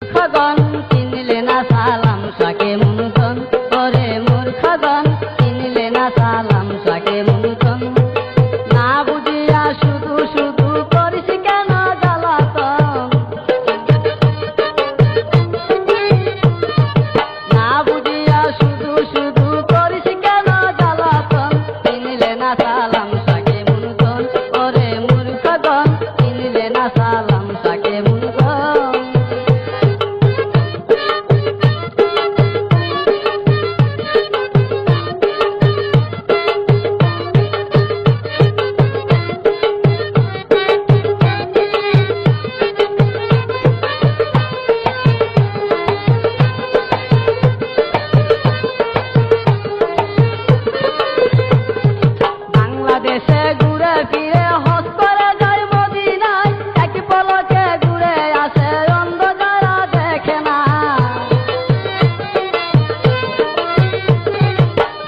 মূর্খগণ চিনলে না সালাম শাকে মুনতন, ওরে মূর্খগণ চিনলে না সালাম শাকে মুনতন। না বুঝিয়া শুধু শুধু করিস কেন জ্বালাতন, না বুঝিয়া শুধু শুধু করিস কেন জ্বালাতন। চিনলে না সালাম শাকে মুনতন, ওরে মূর্খগণ চিনলে না সালাম শাকে মুনতন। বাংলাদেশে ঘুরে ফিরে হজ করে যায় মদিনায়, এক পলকে ঘুরে আসে অন্ধ যারা দেখে না।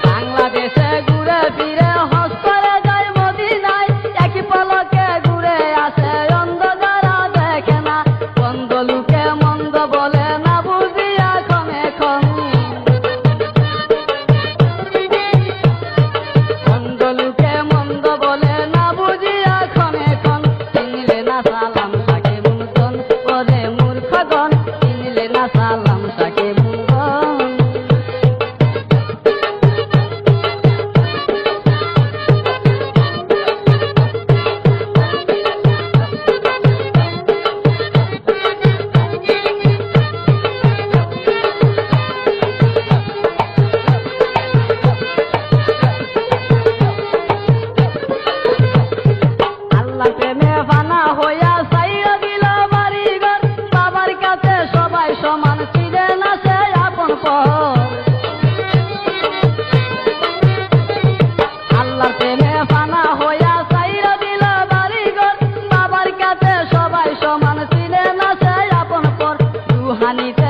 বাংলাদেশে ঘুরে ফিরে হজ করে যায় মদিনায়, এক পলকে ঘুরে আসে অন্ধ যারা দেখে না। অন্ধ লোকে মন্দ বলে না বুঝিয়া ক্ষণে ক্ষণ, অন্ধ লোকে মন্দ বলে না বুঝিয়া ক্ষণে ক্ষণ। চিনলে না সালাম শাকে মুনতন, ওরে মূর্খগণ চিনলে না সালাম শাকে মুনতন। আল্লাহ প্রেমে ফানা হইয়া ছাইয়া দিল বাড়িঘর, বাবার কাছে সবাই সমান চিনে না সে আপন পর। আল্লাহ প্রেমে ফানা হইয়া ছাইয়া দিল বাড়িঘর, বাবার কাছে সবাই সমান চিনে না সে আপন পর। রুহানিতে